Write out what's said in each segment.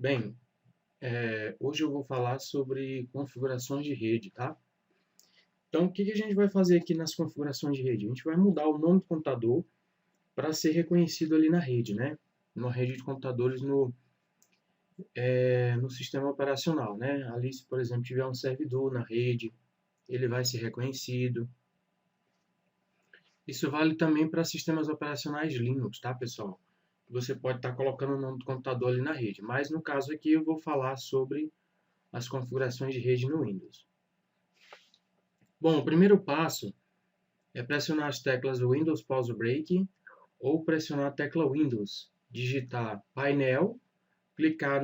Bem, hoje eu vou falar sobre configurações de rede, tá? Então, o que que a gente vai fazer aqui nas configurações de rede? A gente vai mudar o nome do computador para ser reconhecido ali na rede, né? Numa rede de computadores no sistema operacional, né? Ali, se por exemplo tiver um servidor na rede, ele vai ser reconhecido. Isso vale também para sistemas operacionais Linux, tá, pessoal? Você pode estar colocando o nome do computador ali na rede, mas no caso aqui eu vou falar sobre as configurações de rede no Windows. Bom, o primeiro passo é pressionar as teclas do Windows Pause Break ou pressionar a tecla Windows, digitar painel, clicar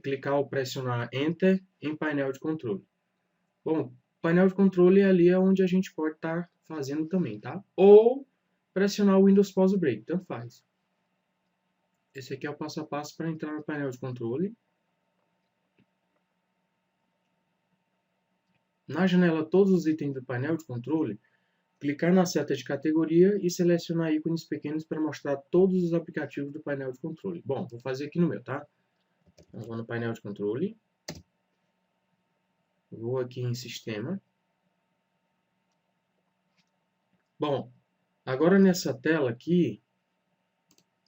clicar ou pressionar Enter em painel de controle. Bom, painel de controle ali é onde a gente pode estar fazendo também, tá? Ou pressionar o Windows Pause Break, tanto faz. Esse aqui é o passo a passo para entrar no painel de controle. Na janela Todos os itens do painel de controle, clicar na seta de categoria e selecionar ícones pequenos para mostrar todos os aplicativos do painel de controle. Bom, vou fazer aqui no meu, tá? Então, vou no painel de controle, vou aqui em Sistema. Bom, agora nessa tela aqui,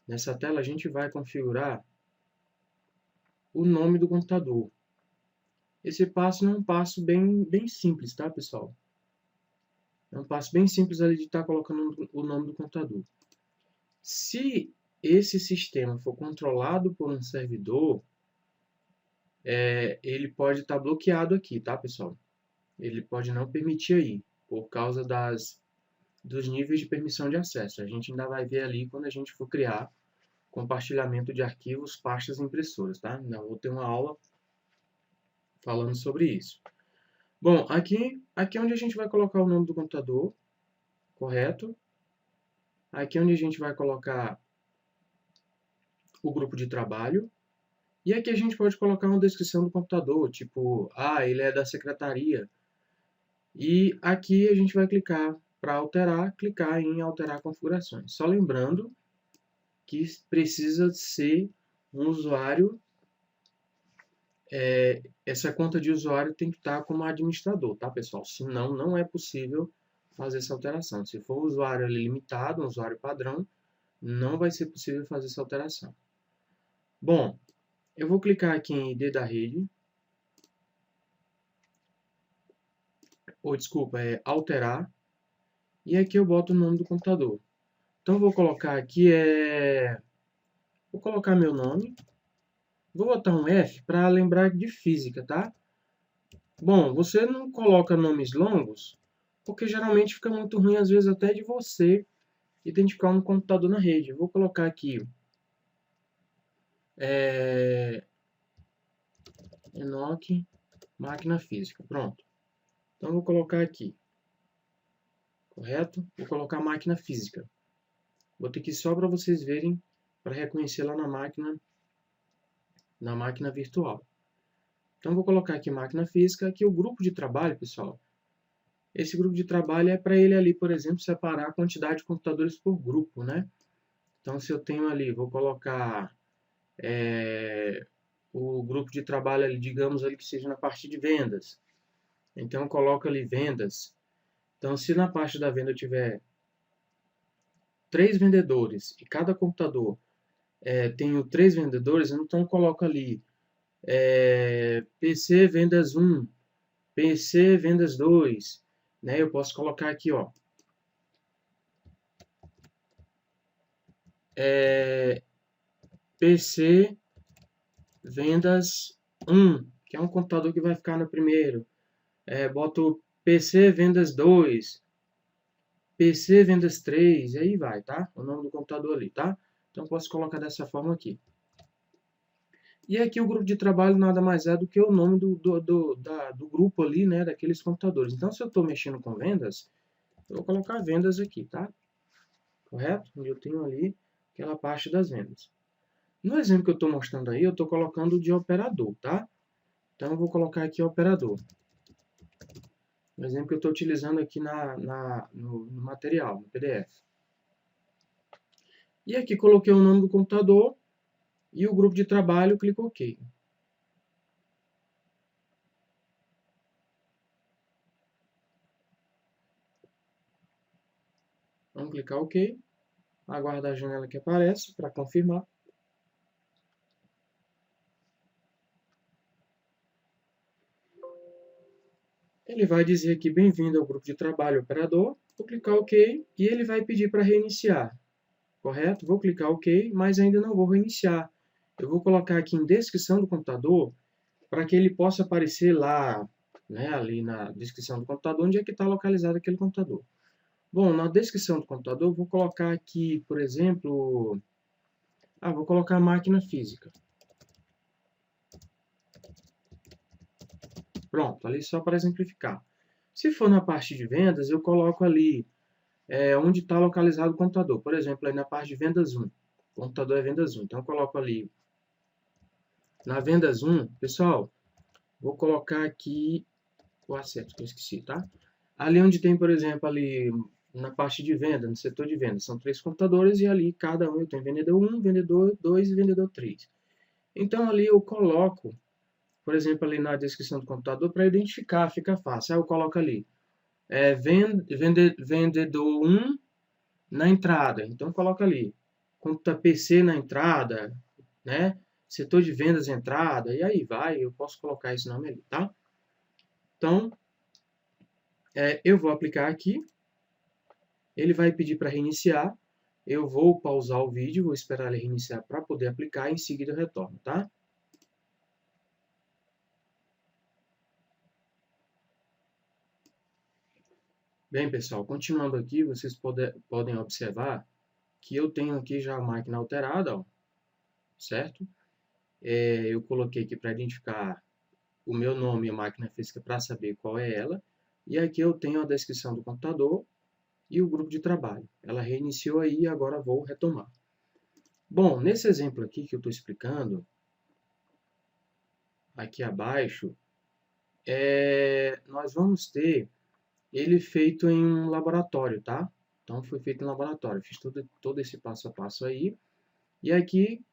a gente vai configurar o nome do computador. Esse passo é um passo bem simples, tá, pessoal? É um passo bem simples ali de estar colocando o nome do computador. Se esse sistema for controlado por um servidor, ele pode estar bloqueado aqui, tá, pessoal? Ele pode não permitir aí, por causa dos níveis de permissão de acesso. A gente ainda vai ver ali quando a gente for criar compartilhamento de arquivos, pastas e impressoras, tá? Ainda vou ter uma aula falando sobre isso. Bom, aqui é onde a gente vai colocar o nome do computador, correto? Aqui é onde a gente vai colocar o grupo de trabalho. E aqui a gente pode colocar uma descrição do computador, tipo, ele é da secretaria. E aqui a gente vai clicar para alterar, clicar em alterar configurações. Só lembrando que precisa ser um usuário, essa conta de usuário tem que estar como administrador, tá, pessoal? Senão não é possível fazer essa alteração. Se for um usuário limitado, um usuário padrão, não vai ser possível fazer essa alteração. Bom, eu vou clicar aqui em ID da rede, ou desculpa, alterar, e aqui eu boto o nome do computador. Então, vou colocar aqui, vou colocar meu nome, vou botar um F para lembrar de física, tá? Bom, você não coloca nomes longos, porque geralmente fica muito ruim, às vezes até de você identificar um computador na rede. Eu vou colocar aqui, Enoch, máquina física, pronto. Então, vou colocar aqui, correto? Vou colocar máquina física. Vou ter que ir só para vocês verem, para reconhecer lá na máquina virtual. Então, vou colocar aqui máquina física, aqui o grupo de trabalho, pessoal. Esse grupo de trabalho é para ele ali, por exemplo, separar a quantidade de computadores por grupo, né? Então, se eu tenho ali, vou colocar o grupo de trabalho ali, digamos ali que seja na parte de vendas. Então, eu coloco ali vendas. Então, se na parte da venda eu tiver 3 vendedores e cada computador tenho 3 vendedores, então eu coloco ali PC vendas 1, PC vendas 2, né? Eu posso colocar aqui, ó, PC vendas 1, que é um computador que vai ficar no primeiro. Boto PC vendas 2, PC vendas 3, e aí vai, tá? O nome do computador ali, tá? Então, posso colocar dessa forma aqui. E aqui o grupo de trabalho nada mais é do que o nome do grupo ali, né, daqueles computadores. Então, se eu estou mexendo com vendas, eu vou colocar vendas aqui, tá? Correto? Onde eu tenho ali aquela parte das vendas. No exemplo que eu estou mostrando aí, eu estou colocando de operador, tá? Então, eu vou colocar aqui operador. O exemplo que eu estou utilizando aqui no material, no PDF. E aqui coloquei o nome do computador E o grupo de trabalho, clico OK. Vamos clicar OK. Aguardar a janela que aparece para confirmar. Ele vai dizer aqui, bem-vindo ao grupo de trabalho operador. Vou clicar OK e ele vai pedir para reiniciar. Correto? Vou clicar OK, mas ainda não vou reiniciar. Eu vou colocar aqui em descrição do computador para que ele possa aparecer lá, né, ali na descrição do computador, onde é que está localizado aquele computador. Bom, na descrição do computador, vou colocar aqui, por exemplo, vou colocar máquina física. Pronto, ali só para exemplificar. Se for na parte de vendas, eu coloco ali onde está localizado o computador. Por exemplo, aí na parte de vendas 1. O computador é vendas 1. Então, eu coloco ali na vendas 1. Pessoal, vou colocar aqui o acesso, que eu esqueci, tá? Ali onde tem, por exemplo, ali na parte de venda, no setor de venda, são 3 computadores e ali cada um eu tenho vendedor 1, vendedor 2 e vendedor 3. Então, ali eu coloco, por exemplo, ali na descrição do computador, para identificar, fica fácil. Aí eu coloco ali, vendedor 1 na entrada. Então, coloca ali, PC na entrada, né? Setor de vendas entrada, e aí vai, eu posso colocar esse nome ali, tá? Então, eu vou aplicar aqui, ele vai pedir para reiniciar, eu vou pausar o vídeo, vou esperar ele reiniciar para poder aplicar, e em seguida eu retorno, tá? Bem, pessoal, continuando aqui, vocês podem observar que eu tenho aqui já a máquina alterada, ó, certo? Eu coloquei aqui para identificar o meu nome e a máquina física para saber qual é ela. E aqui eu tenho a descrição do computador e o grupo de trabalho. Ela reiniciou aí e agora vou retomar. Bom, nesse exemplo aqui que eu estou explicando, aqui abaixo, nós vamos ter ele feito em um laboratório, tá? Então, foi feito em laboratório. Fiz todo esse passo a passo aí. E aqui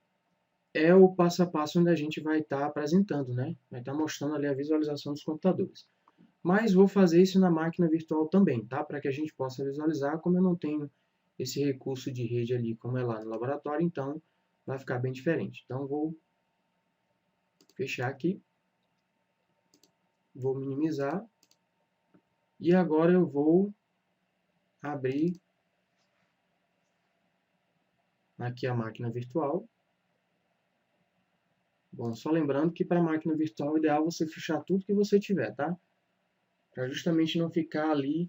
é o passo a passo onde a gente vai estar apresentando, né? Vai estar mostrando ali a visualização dos computadores. Mas vou fazer isso na máquina virtual também, tá? Para que a gente possa visualizar, como eu não tenho esse recurso de rede ali como é lá no laboratório, então vai ficar bem diferente. Então, vou fechar aqui, vou minimizar, e agora eu vou abrir aqui a máquina virtual. Bom, só lembrando que para a máquina virtual é ideal você fechar tudo que você tiver, tá? Para justamente não ficar ali,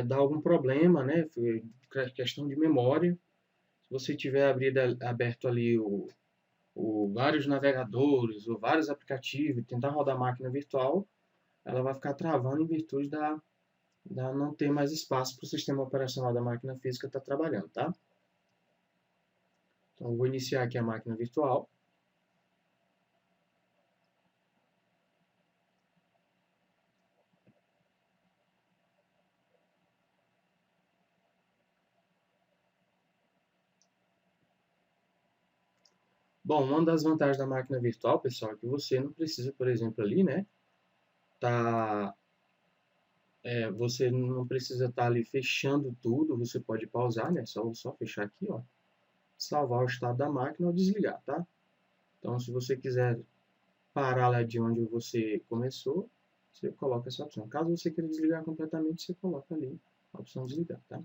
dar algum problema, né? Questão de memória. Se você tiver aberto ali vários navegadores ou vários aplicativos e tentar rodar a máquina virtual, ela vai ficar travando em virtude da não ter mais espaço para o sistema operacional da máquina física estar trabalhando, tá? Então, eu vou iniciar aqui a máquina virtual. Bom, uma das vantagens da máquina virtual, pessoal, é que você não precisa, por exemplo, ali, né, você não precisa estar ali fechando tudo, você pode pausar, né, só fechar aqui, ó, salvar o estado da máquina ou desligar, tá? Então, se você quiser parar lá de onde você começou, você coloca essa opção. Caso você queira desligar completamente, você coloca ali a opção desligar, tá?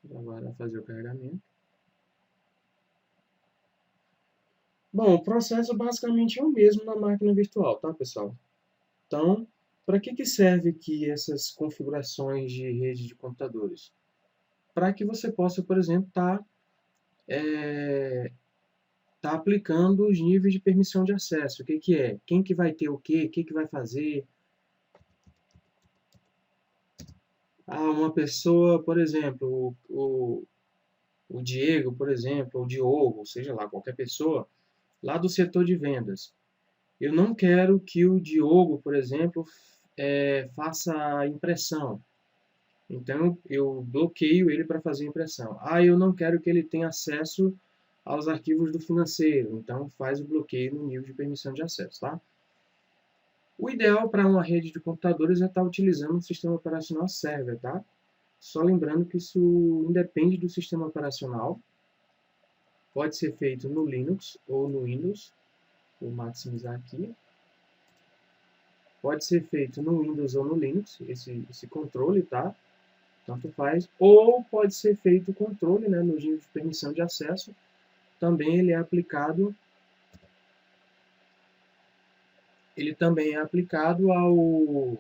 Agora vai fazer o carregamento. Bom, o processo basicamente é o mesmo na máquina virtual, tá, pessoal? Então, para que serve aqui essas configurações de rede de computadores? Para que você possa, por exemplo, tá aplicando os níveis de permissão de acesso. O que é? Quem que vai ter o quê? O que vai fazer? Uma pessoa, por exemplo, o Diego, por exemplo, ou o Diogo, seja lá, qualquer pessoa, lá do setor de vendas. Eu não quero que o Diogo, por exemplo, faça impressão. Então, eu bloqueio ele para fazer impressão. Ah, eu não quero que ele tenha acesso aos arquivos do financeiro. Então, faz o bloqueio no nível de permissão de acesso, tá? O ideal para uma rede de computadores é estar utilizando um sistema operacional server, tá? Só lembrando que isso independe do sistema operacional. Pode ser feito no Linux ou no Windows. Vou maximizar aqui. Pode ser feito no Windows ou no Linux, esse controle, tá? Tanto faz. Ou pode ser feito o controle, né, no nível de permissão de acesso. Também ele também é aplicado ao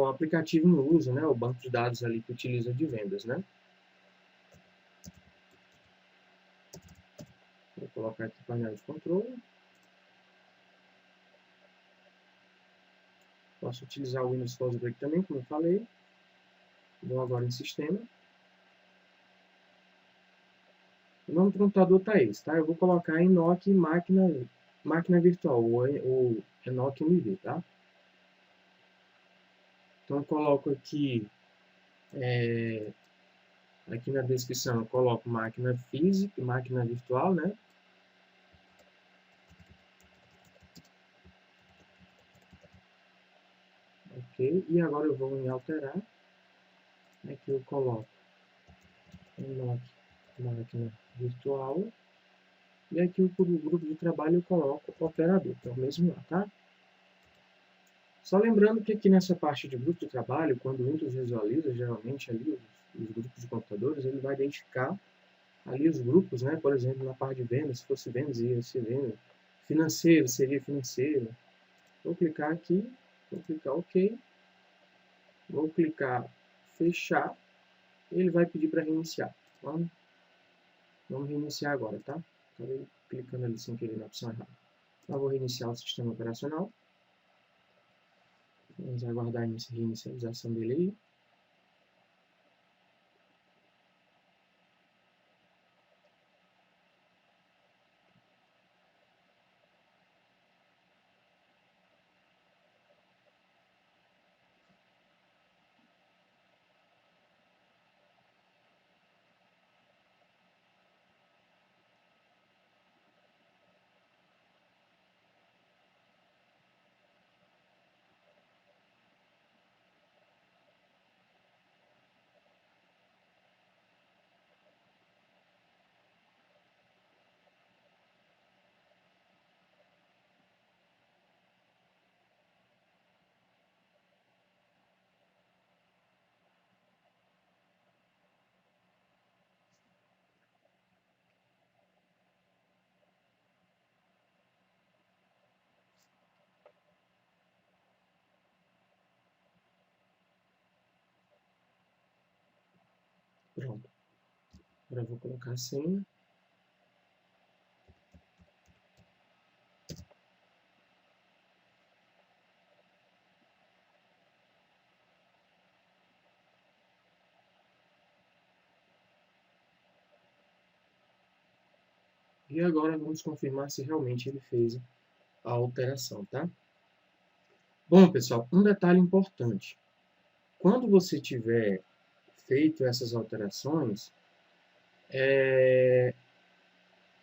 aplicativo no uso, né, o banco de dados ali que utiliza de vendas, né? Vou colocar aqui o painel de controle. Posso utilizar o Windows Close Break também, como eu falei. Vou agora em Sistema. O nome do computador está esse, tá? Eu vou colocar Enoch máquina virtual, ou Enoch MV, tá? Então, eu coloco aqui na descrição, eu coloco máquina física, máquina virtual, né? Ok, e agora eu vou em alterar. Aqui eu coloco Enoch máquina virtual. E aqui o grupo de trabalho eu coloco operador, que é o mesmo lá, tá? Só lembrando que aqui nessa parte de grupo de trabalho, quando o Windows visualiza, geralmente ali os grupos de computadores, ele vai identificar ali os grupos, né? Por exemplo, na parte de vendas, se fosse vendas, ia ser venda. Financeiro, seria financeiro. Vou clicar aqui, vou clicar OK, vou clicar fechar, e ele vai pedir para reiniciar. Vamos reiniciar agora, tá? Acabei clicando ali sem querer na opção errada. Então, vou reiniciar o sistema operacional. Vamos aguardar a reinicialização dele aí. Pronto. Agora eu vou colocar a senha. E agora vamos confirmar se realmente ele fez a alteração, tá? Bom, pessoal, um detalhe importante. Quando você tiver feito essas alterações,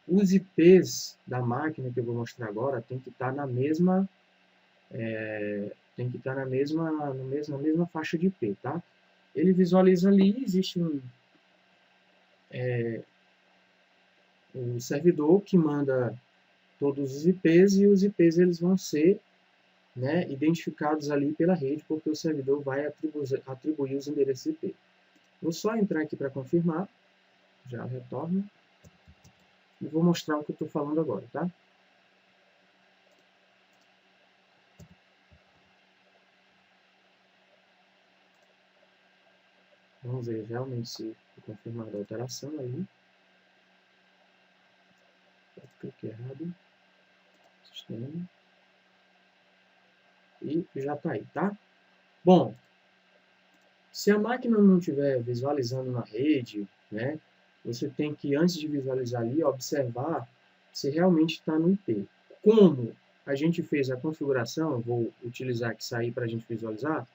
os IPs da máquina que eu vou mostrar agora tem que estar na mesma na mesma faixa de IP, tá? Ele visualiza ali, existe um servidor que manda todos os IPs e os IPs eles vão ser, né, identificados ali pela rede, porque o servidor vai atribuir os endereços IP. Vou só entrar aqui para confirmar, já retorno, e vou mostrar o que eu estou falando agora, tá? Vamos ver realmente se foi confirmada a alteração aí. Cliquei errado. Sistema. E já está aí, tá? Bom, se a máquina não estiver visualizando na rede, né, você tem que, antes de visualizar ali, observar se realmente está no IP. como a gente fez a configuração, vou utilizar aqui sair para a gente visualizar,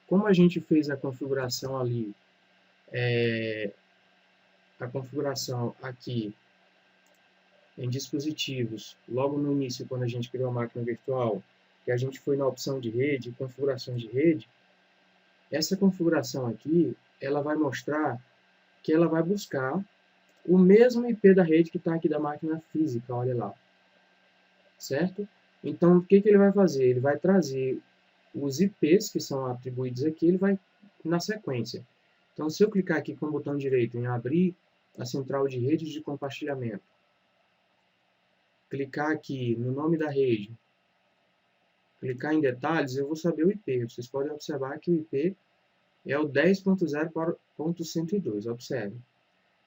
como a gente fez a configuração ali, a configuração aqui em dispositivos, logo no início, quando a gente criou a máquina virtual, que a gente foi na opção de rede, configurações de rede, essa configuração aqui, ela vai mostrar que ela vai buscar o mesmo IP da rede que está aqui da máquina física, olha lá, certo? Então, o que ele vai fazer? Ele vai trazer os IPs que são atribuídos aqui, ele vai na sequência. Então, se eu clicar aqui com o botão direito em abrir a central de redes de compartilhamento, clicar aqui no nome da rede, clicar em detalhes, eu vou saber o IP. Vocês podem observar que o IP é o 10.0.102, observe.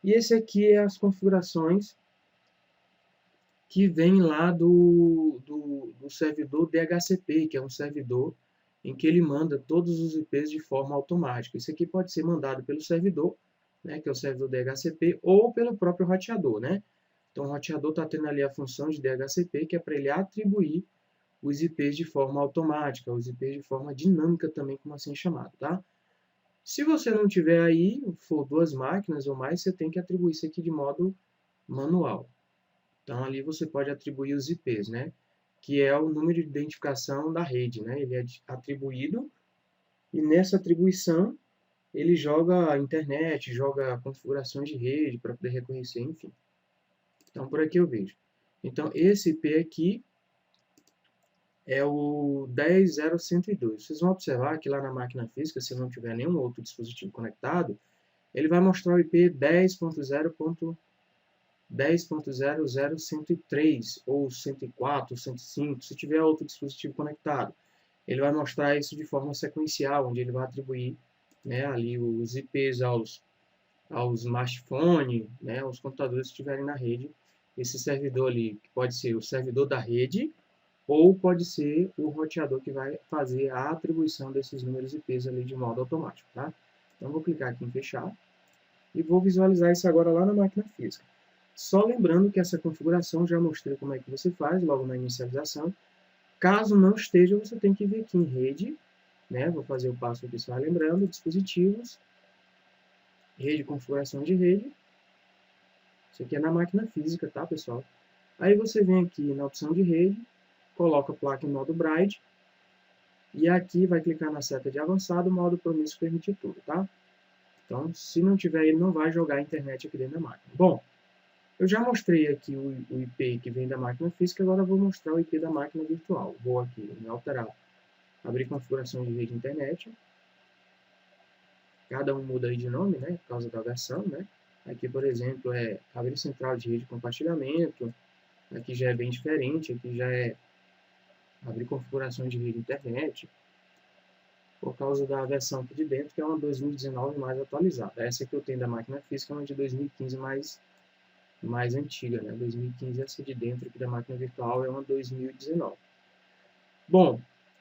E esse aqui é as configurações que vem lá do servidor DHCP, que é um servidor em que ele manda todos os IPs de forma automática. Isso aqui pode ser mandado pelo servidor, né, que é o servidor DHCP, ou pelo próprio roteador, né? Então, o roteador está tendo ali a função de DHCP, que é para ele atribuir os IPs de forma automática, os IPs de forma dinâmica também, como assim é chamado, tá? Se você não tiver aí, for 2 máquinas ou mais, você tem que atribuir isso aqui de modo manual. Então, ali você pode atribuir os IPs, né? Que é o número de identificação da rede, né? Ele é atribuído e nessa atribuição ele joga a internet, joga configurações de rede para poder reconhecer, enfim. Então, por aqui eu vejo. Então, esse IP aqui é o 10.0.102. Vocês vão observar que lá na máquina física, se não tiver nenhum outro dispositivo conectado, ele vai mostrar o IP 10.0.103 ou 104, 105, se tiver outro dispositivo conectado. Ele vai mostrar isso de forma sequencial, onde ele vai atribuir, né, ali os IPs aos smartphones, né, os computadores que estiverem na rede. Esse servidor ali, que pode ser o servidor da rede, ou pode ser o roteador que vai fazer a atribuição desses números IPs ali de modo automático, tá? Então, vou clicar aqui em fechar e vou visualizar isso agora lá na máquina física. Só lembrando que essa configuração já mostrei como é que você faz logo na inicialização. Caso não esteja, você tem que vir aqui em rede, né? Vou fazer o passo aqui só lembrando, dispositivos, rede, configuração de rede. Isso aqui é na máquina física, tá, pessoal? Aí você vem aqui na opção de rede, coloca a placa em modo Braille, e aqui vai clicar na seta de avançado, modo promíscuo permitir tudo, tá? Então, se não tiver, ele não vai jogar a internet aqui dentro da máquina. Bom, eu já mostrei aqui o IP que vem da máquina física, agora eu vou mostrar o IP da máquina virtual. Vou aqui em alterar, abrir configuração de rede internet. Cada um muda aí de nome, né, por causa da versão, né? Aqui, por exemplo, é abrir central de rede de compartilhamento. Aqui já é bem diferente, aqui já é abrir configurações de rede internet, por causa da versão aqui de dentro, que é uma 2019 mais atualizada. Essa que eu tenho da máquina física é uma de 2015 mais antiga, né? 2015, essa de dentro aqui da máquina virtual é uma 2019. Bom,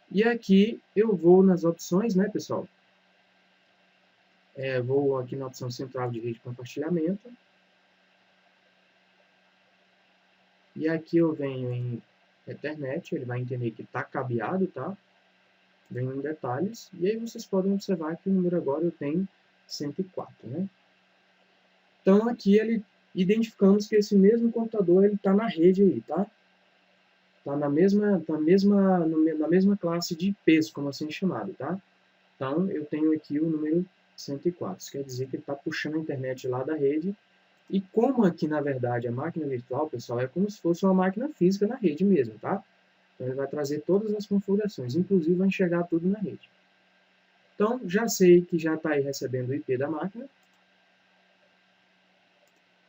e aqui eu vou nas opções, né, pessoal? Vou aqui na opção central de rede de compartilhamento. E aqui eu venho em Ethernet, ele vai entender que está cabeado, tá? Venho em detalhes, e aí vocês podem observar que o número agora eu tenho 104, né? Então aqui ele identificamos que esse mesmo computador ele está na rede aí, tá? Está na mesma classe de IPs, como assim chamado, tá? Então eu tenho aqui o número 104, isso quer dizer que ele está puxando a internet lá da rede. E como aqui, na verdade, a máquina virtual, pessoal, é como se fosse uma máquina física na rede mesmo, tá? Então, ele vai trazer todas as configurações, inclusive vai enxergar tudo na rede. Então, já sei que já está aí recebendo o IP da máquina.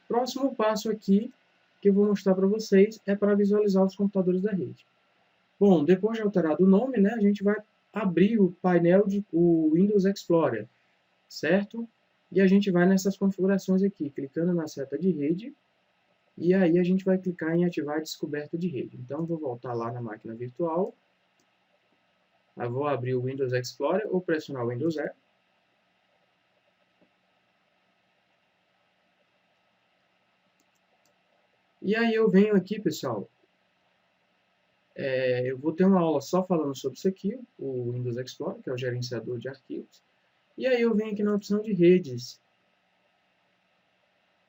Próximo passo aqui, que eu vou mostrar para vocês, é para visualizar os computadores da rede. Bom, depois de alterado o nome, né, a gente vai abrir o painel o Windows Explorer, certo? E a gente vai nessas configurações aqui, clicando na seta de rede, e aí a gente vai clicar em ativar a descoberta de rede. Então, vou voltar lá na máquina virtual, eu vou abrir o Windows Explorer ou pressionar o Windows E. E aí eu venho aqui, pessoal, eu vou ter uma aula só falando sobre isso aqui, o Windows Explorer, que é o gerenciador de arquivos. E aí eu venho aqui na opção de redes.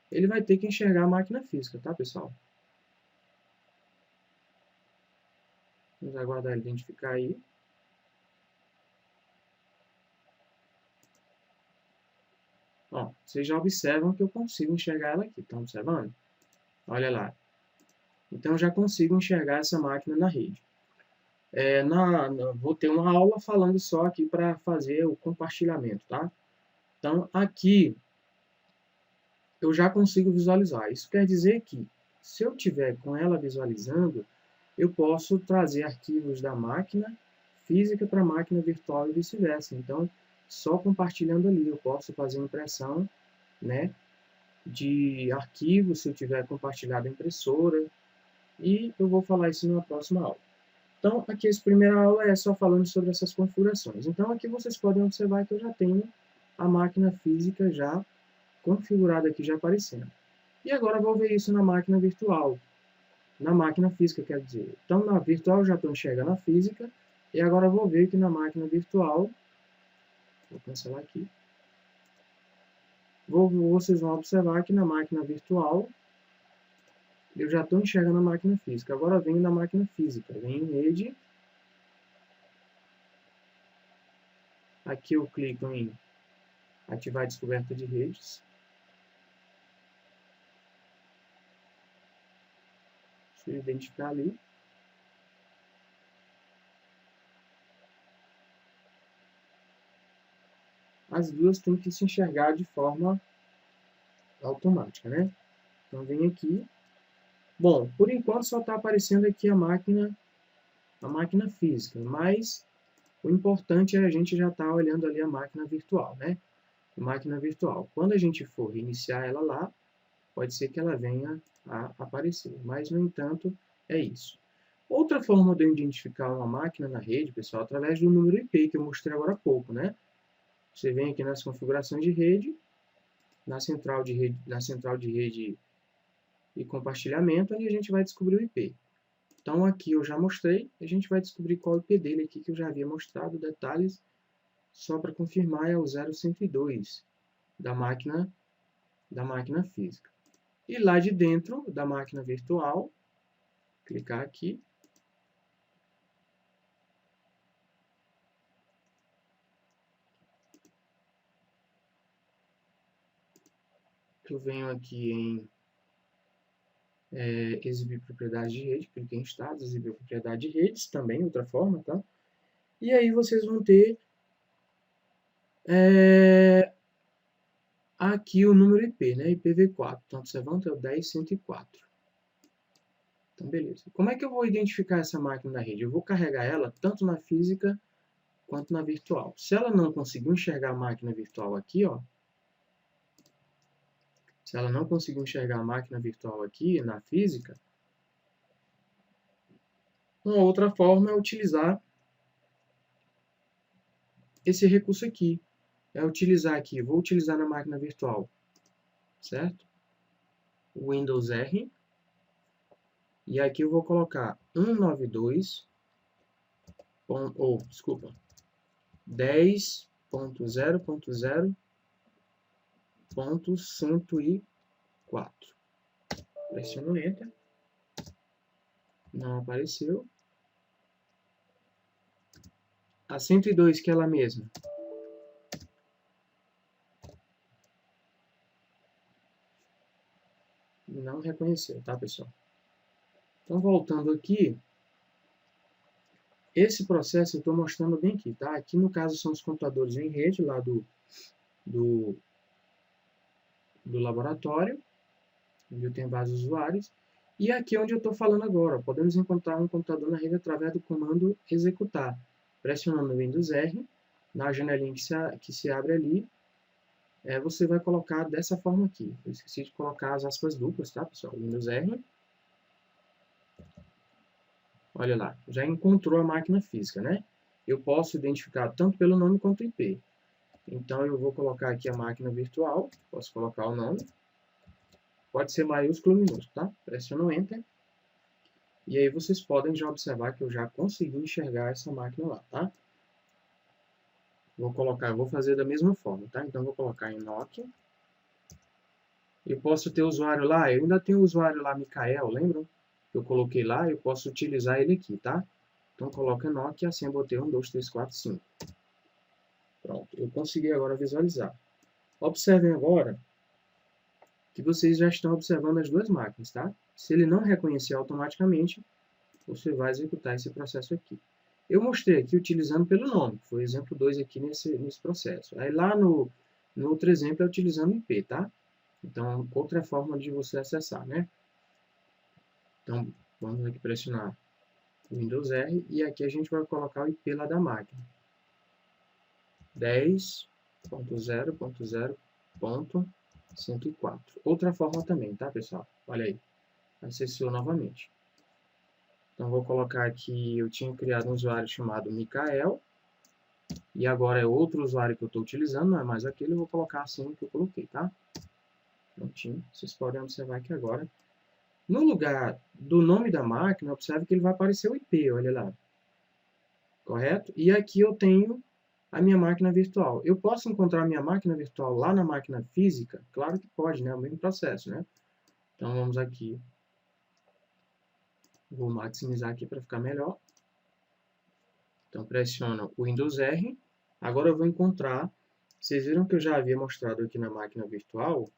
Ele vai ter que enxergar a máquina física, tá, pessoal? Vamos aguardar ele identificar aí. Ó, vocês já observam que eu consigo enxergar ela aqui, estão observando? Olha lá. Então, eu já consigo enxergar essa máquina na rede. Vou ter uma aula falando só aqui para fazer o compartilhamento, tá? Então, aqui eu já consigo visualizar. Isso quer dizer que, se eu tiver com ela visualizando, eu posso trazer arquivos da máquina física para a máquina virtual e vice-versa. Então, só compartilhando ali, eu posso fazer impressão, né, de arquivos, se eu tiver compartilhado a impressora, e eu vou falar isso numa próxima aula. Então, aqui essa primeira aula é só falando sobre essas configurações. Então, aqui vocês podem observar que eu já tenho a máquina física já configurada aqui, já aparecendo. E agora eu vou ver isso na máquina virtual. Na máquina física, quer dizer. Então, na virtual eu já estou enxergando a física, e agora eu vou ver que na máquina virtual, vou cancelar aqui, vocês vão observar que na máquina virtual eu já estou enxergando a máquina física. Agora venho na máquina física, venho em rede. Aqui eu clico em ativar a descoberta de redes. Deixa eu identificar ali. As duas têm que se enxergar de forma automática, né? Então vem aqui. Bom, por enquanto só está aparecendo aqui a máquina física, mas o importante é a gente já estar olhando ali a máquina virtual, né? A máquina virtual. Quando a gente for reiniciar ela lá, pode ser que ela venha a aparecer, mas no entanto é isso. Outra forma de eu identificar uma máquina na rede, pessoal, através do número IP que eu mostrei agora há pouco, né? Você vem aqui nas configurações de rede, na central de rede e compartilhamento, onde a gente vai descobrir o IP. Então aqui eu já mostrei, a gente vai descobrir qual é o IP dele aqui, que eu já havia mostrado, detalhes, só para confirmar é o 0102 da máquina física. E lá de dentro da máquina virtual, clicar aqui, eu venho aqui em exibir propriedades de rede, cliquei em status, exibir propriedade de redes, também outra forma, tá? E aí vocês vão ter aqui o número IP, né? IPv4. Então, observando, é o 10.104. Então, beleza. Como é que eu vou identificar essa máquina na rede? Eu vou carregar ela tanto na física quanto na virtual. Se ela não conseguir enxergar a máquina virtual aqui, ó, se ela não conseguir enxergar a máquina virtual aqui na física, uma outra forma é utilizar esse recurso aqui. É utilizar aqui, vou utilizar na máquina virtual, certo? Windows R. E aqui eu vou colocar 10.0.0.104. Pressiono Enter. Não apareceu. A 102, que é ela mesma. Não reconheceu, tá, pessoal? Então, voltando aqui, esse processo eu estou mostrando bem aqui, tá? Aqui, no caso, são os computadores em rede, lá do laboratório, onde eu tenho vários usuários. E aqui onde eu estou falando agora, podemos encontrar um computador na rede através do comando executar. Pressionando o Windows R, na janelinha que se abre ali, você vai colocar dessa forma aqui. Eu esqueci de colocar as aspas duplas, tá, pessoal? Windows R. Olha lá, já encontrou a máquina física, né? Eu posso identificar tanto pelo nome quanto IP. Então, eu vou colocar aqui a máquina virtual, posso colocar o nome. Pode ser maiúsculo ou minúsculo, tá? Pressiono Enter. E aí vocês podem já observar que eu já consegui enxergar essa máquina lá, tá? Vou fazer da mesma forma, tá? Então, vou colocar em Nokia. Eu posso ter usuário lá, eu ainda tenho o usuário lá, Mikael, lembram? Eu coloquei lá, eu posso utilizar ele aqui, tá? Então, coloca Nokia, assim eu botei 1, 2, 3, 4, 5. Pronto, eu consegui agora visualizar. Observem agora que vocês já estão observando as duas máquinas, tá? Se ele não reconhecer automaticamente, você vai executar esse processo aqui. Eu mostrei aqui utilizando pelo nome, foi o exemplo 2 aqui nesse processo. Aí lá no outro exemplo é utilizando IP, tá? Então, outra forma de você acessar, né? Então, vamos aqui pressionar Windows R e aqui a gente vai colocar o IP lá da máquina. 10.0.0.104. Outra forma também, tá, pessoal? Olha aí. Acessou novamente. Então, vou colocar aqui, eu tinha criado um usuário chamado Mikael. E agora é outro usuário que eu estou utilizando, não é mais aquele, eu vou colocar assim que eu coloquei, tá? Prontinho. Vocês podem observar aqui agora. No lugar do nome da máquina, observe que ele vai aparecer o IP, olha lá. Correto? E aqui eu tenho a minha máquina virtual. Eu posso encontrar a minha máquina virtual lá na máquina física? Claro que pode, né? É o mesmo processo, né? Então, vamos aqui. Vou maximizar aqui para ficar melhor. Então, pressiono o Windows R. Agora eu vou encontrar. Vocês viram que eu já havia mostrado aqui na máquina virtual?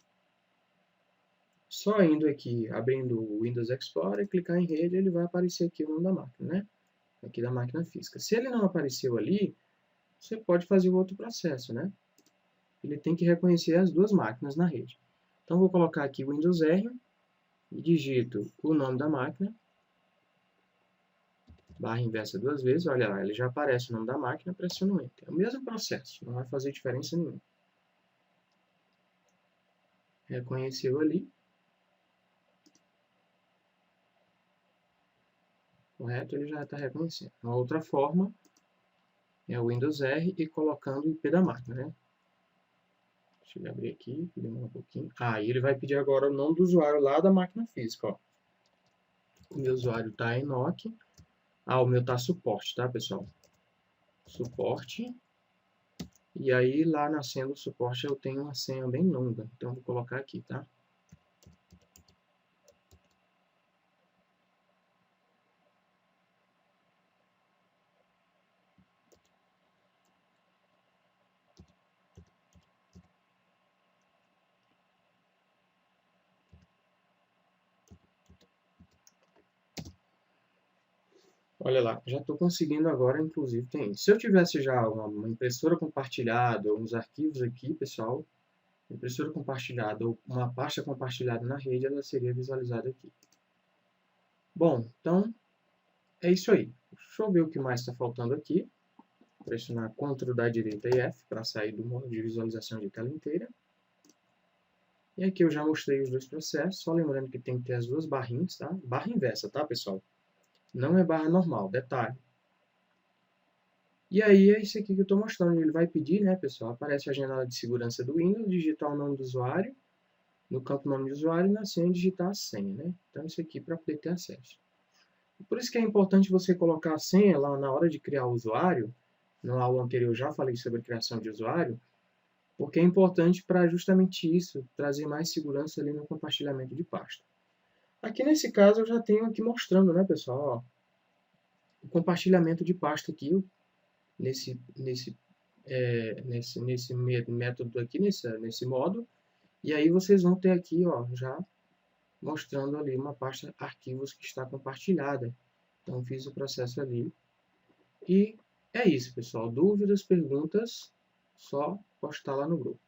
Só indo aqui, abrindo o Windows Explorer, clicar em rede, ele vai aparecer aqui o nome da máquina, né? Aqui da máquina física. Se ele não apareceu ali, você pode fazer o outro processo, né? Ele tem que reconhecer as duas máquinas na rede. Então, vou colocar aqui o Windows R, e digito o nome da máquina, barra inversa duas vezes, olha lá, ele já aparece o nome da máquina, pressiono Enter. É o mesmo processo, não vai fazer diferença nenhuma. Reconheceu ali. Correto? Ele já está reconhecendo. Uma outra forma é o Windows R e colocando o IP da máquina, né? Deixa eu abrir aqui, demora um pouquinho. E ele vai pedir agora o nome do usuário lá da máquina física, ó. O meu usuário está em Nokia. O meu está suporte, tá, pessoal? Suporte. E aí, lá na senha do suporte, eu tenho uma senha bem longa. Então, vou colocar aqui, tá? Olha lá, já estou conseguindo agora, inclusive, tem isso. Se eu tivesse já uma impressora compartilhada, uns arquivos aqui, pessoal, impressora compartilhada ou uma pasta compartilhada na rede, ela seria visualizada aqui. Bom, então, é isso aí. Deixa eu ver o que mais está faltando aqui. Pressionar Ctrl da direita e F para sair do modo de visualização de tela inteira. E aqui eu já mostrei os dois processos, só lembrando que tem que ter as duas barrinhas, tá? Barra inversa, tá, pessoal? Não é barra normal, detalhe. E aí é isso aqui que eu estou mostrando. Ele vai pedir, né, pessoal? Aparece a janela de segurança do Windows, digitar o nome do usuário, no campo nome do usuário, e na senha digitar a senha, né? Então isso aqui para poder ter acesso. Por isso que é importante você colocar a senha lá na hora de criar o usuário. Na aula anterior eu já falei sobre criação de usuário, porque é importante para justamente isso, trazer mais segurança ali no compartilhamento de pasta. Aqui nesse caso eu já tenho aqui mostrando, né, pessoal, ó, o compartilhamento de pasta aqui, nesse método aqui, nesse modo. E aí vocês vão ter aqui, ó, já mostrando ali uma pasta arquivos que está compartilhada. Então, fiz o processo ali. E é isso, pessoal. Dúvidas, perguntas, só postar lá no grupo.